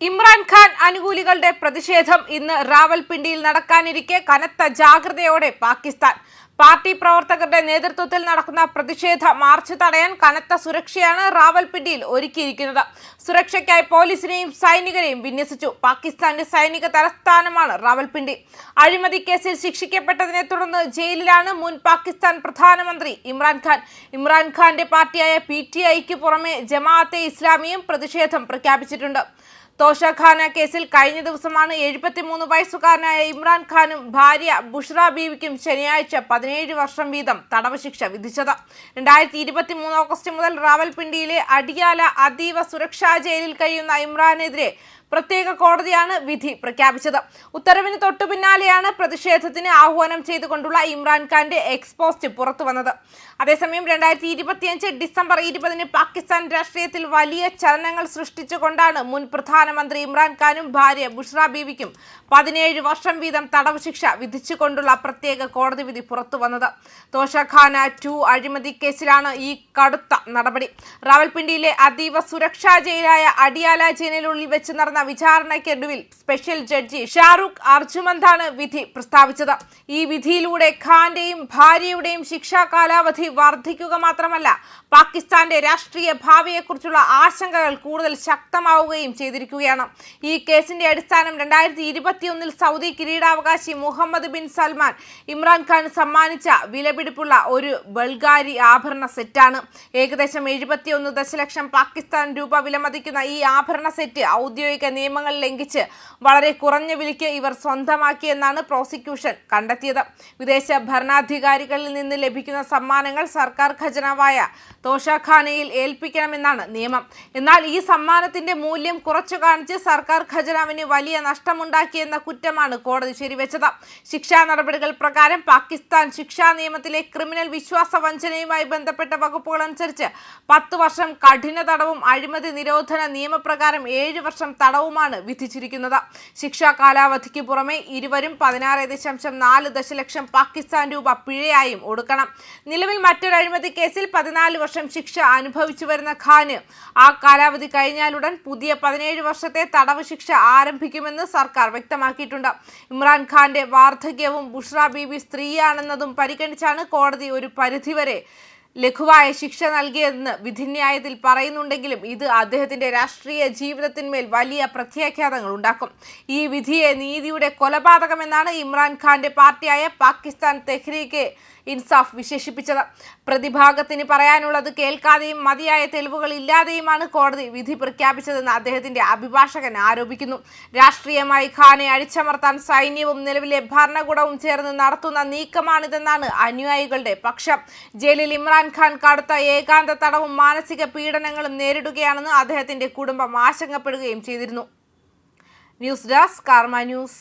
ഇമ്രാൻഖാൻ അനുകൂലികളുടെ പ്രതിഷേധം ഇന്ന് റാവൽപിണ്ടിയിൽ നടക്കാനിരിക്കെ കനത്ത ജാഗ്രതയോടെ പാകിസ്ഥാൻ. പാർട്ടി പ്രവർത്തകരുടെ നേതൃത്വത്തിൽ നടക്കുന്ന പ്രതിഷേധ മാർച്ച് തടയാൻ കനത്ത സുരക്ഷയാണ് റാവൽപിണ്ടിയിൽ ഒരുക്കിയിരിക്കുന്നത്. സുരക്ഷയ്ക്കായി പോലീസിനെയും സൈനികരെയും വിന്യസിച്ചു. പാകിസ്ഥാന്റെ സൈനിക തലസ്ഥാനമാണ് റാവൽപിണ്ടി. അഴിമതി കേസിൽ ശിക്ഷിക്കപ്പെട്ടതിനെ തുടർന്ന് ജയിലിലാണ് മുൻ പാകിസ്ഥാൻ പ്രധാനമന്ത്രി ഇമ്രാൻഖാൻ. ഇമ്രാൻഖാന്റെ പാർട്ടിയായ PTIക്ക് പുറമെ ജമാഅത്തെ ഇസ്ലാമിയും പ്രതിഷേധം പ്രഖ്യാപിച്ചിട്ടുണ്ട്. തോഷഖാന കേസിൽ കഴിഞ്ഞ ദിവസമാണ് 73 വയസ്സുകാരനായ ഇമ്രാൻഖാനും ഭാര്യ ബുഷ്ര ബീവിക്കും ശനിയാഴ്ച 17 വർഷം വീതം തടവ് ശിക്ഷ വിധിച്ചത്. 2023 ഓഗസ്റ്റ് മുതൽ റാവൽപിണ്ടിയിലെ അഡിയാല അതീവ സുരക്ഷാ ജയിലിൽ കഴിയുന്ന ഇമ്രാനെതിരെ പ്രത്യേക കോടതിയാണ് വിധി പ്രഖ്യാപിച്ചത്. ഉത്തരവിന് തൊട്ടു പിന്നാലെയാണ് പ്രതിഷേധത്തിന് ആഹ്വാനം ചെയ്തുകൊണ്ടുള്ള ഇമ്രാൻഖാന്റെ എക്സ്പോസ്റ്റ് പുറത്തു വന്നത്. അതേസമയം 2025 ഡിസംബർ 20 പാകിസ്ഥാൻ രാഷ്ട്രീയത്തിൽ വലിയ ചലനങ്ങൾ സൃഷ്ടിച്ചുകൊണ്ടാണ് മുൻ പ്രധാനമന്ത്രി ഇമ്രാൻഖാനും ഭാര്യ ബുഷ്ര ബീവിക്കും 17 വർഷം വീതം തടവ് ശിക്ഷ വിധിച്ചുകൊണ്ടുള്ള പ്രത്യേക കോടതി വിധി പുറത്തു വന്നത്. തോഷഖാന 2 അഴിമതി കേസിലാണ് ഈ കടുത്ത നടപടി. റാവൽപിണ്ടിയിലെ അതീവ സുരക്ഷാ ജയിലായ അഡിയാല ജയിലിനുള്ളിൽ വെച്ച് നടന്ന വിചാരണയ്ക്കൊടുവിൽ സ്പെഷ്യൽ ജഡ്ജി ഷാറൂഖ് അർജുമന്താണ് വിധി പ്രസ്താവിച്ചത്. ഈ വിധിയിലൂടെ ഖാന്റെയും ഭാര്യയുടെയും ശിക്ഷാ കാലാവധി വർദ്ധിക്കുക മാത്രമല്ല, പാകിസ്ഥാന്റെ രാഷ്ട്രീയ ഭാവിയെക്കുറിച്ചുള്ള ആശങ്കകൾ കൂടുതൽ ശക്തമാവുകയും ചെയ്തിരിക്കുകയാണ്. ഈ കേസിന്റെ അടിസ്ഥാനം 2021 സൗദി കിരീടാവകാശി മുഹമ്മദ് ബിൻ സൽമാൻ ഇമ്രാൻഖാൻ സമ്മാനിച്ച വിലപിടിപ്പുള്ള ഒരു ബൾഗാരി ആഭരണ സെറ്റാണ്. ഏകദേശം 71 ദശലക്ഷം പാകിസ്ഥാൻ രൂപ വിലമതിക്കുന്ന ഈ ആഭരണ സെറ്റ് ഔദ്യോഗിക നിയമങ്ങൾ ലംഘിച്ച് വളരെ കുറഞ്ഞ വിലയ്ക്ക് ഇവർ സ്വന്തമാക്കിയെന്നാണ് പ്രോസിക്യൂഷൻ കണ്ടെത്തിയത്. വിദേശ ഭരണാധികാരികളിൽ നിന്ന് ലഭിക്കുന്ന സമ്മാനങ്ങൾ സർക്കാർ ഖജനാവായ തോഷഖാനയിൽ ഏൽപ്പിക്കണമെന്നാണ് നിയമം. എന്നാൽ ഈ സമ്മാനത്തിന്റെ മൂല്യം കുറച്ചു കാണിച്ച് സർക്കാർ ഖജനാവിന് വലിയ നഷ്ടമുണ്ടാക്കിയെന്ന കുറ്റമാണ് കോടതി ശരിവെച്ചത്. ശിക്ഷാ നടപടികൾ പ്രകാരം പാകിസ്ഥാൻ ശിക്ഷാ നിയമത്തിലെ ക്രിമിനൽ വിശ്വാസ വഞ്ചനയുമായി ബന്ധപ്പെട്ട വകുപ്പുകൾ അനുസരിച്ച് 10 വർഷം കഠിന തടവും അഴിമതി നിരോധന നിയമപ്രകാരം 7 വർഷം തടവുമാണ് വിധിച്ചിരിക്കുന്നത്. ശിക്ഷാ കാലാവധിക്ക് പുറമെ ഇരുവരും 16.4 ദശലക്ഷം പാകിസ്ഥാൻ രൂപ പിഴയായും ഒടുക്കണം. നിലവിൽ മറ്റൊരു അഴിമതി കേസിൽ 14 വർഷം ശിക്ഷ അനുഭവിച്ചു വരുന്ന ഖാന് ആ കാലാവധി കഴിഞ്ഞാലുടൻ പുതിയ 17 വർഷത്തെ തടവ് ശിക്ഷ ആരംഭിക്കുമെന്ന് സർക്കാർ വ്യക്തമാക്കിയിട്ടുണ്ട്. ഇമ്രാൻഖാന്റെ വാർദ്ധക്യവും ബുഷ്ര ബീബി സ്ത്രീയാണെന്നതും പരിഗണിച്ചാണ് കോടതി ഒരു പരിധിവരെ ലഘുവായ ശിക്ഷ നൽകിയതെന്ന് വിധിന്യായത്തിൽ പറയുന്നുണ്ടെങ്കിലും ഇത് അദ്ദേഹത്തിന്റെ രാഷ്ട്രീയ ജീവിതത്തിന്മേൽ വലിയ പ്രത്യാഘാതങ്ങൾ ഉണ്ടാക്കും. ഈ വിധിയെ നീതിയുടെ കൊലപാതകമെന്നാണ് ഇമ്രാൻഖാന്റെ പാർട്ടിയായ പാകിസ്ഥാൻ തെഹ്രീക്ക് ഇൻസാഫ് വിശേഷിപ്പിച്ചത്. പ്രതിഭാഗത്തിന് പറയാനുള്ളത് കേൾക്കാതെയും മതിയായ തെളിവുകൾ ഇല്ലാതെയുമാണ് കോടതി വിധി പ്രഖ്യാപിച്ചതെന്ന് അദ്ദേഹത്തിന്റെ അഭിഭാഷകൻ ആരോപിക്കുന്നു. രാഷ്ട്രീയമായി ഖാനെ അടിച്ചമർത്താൻ സൈന്യവും നിലവിലെ ഭരണകൂടവും ചേർന്ന് നടത്തുന്ന നീക്കമാണിതെന്നാണ് അനുയായികളുടെ പക്ഷം. ജയിലിൽ ഇമ്രാൻഖാൻ കടുത്ത ഏകാന്ത തടവും മാനസിക പീഡനങ്ങളും നേരിടുകയാണെന്ന് അദ്ദേഹത്തിന്റെ കുടുംബം ആശങ്കപ്പെടുകയും ചെയ്തിരുന്നു. ന്യൂസ് ഡെസ്ക് കർമ്മ ന്യൂസ്.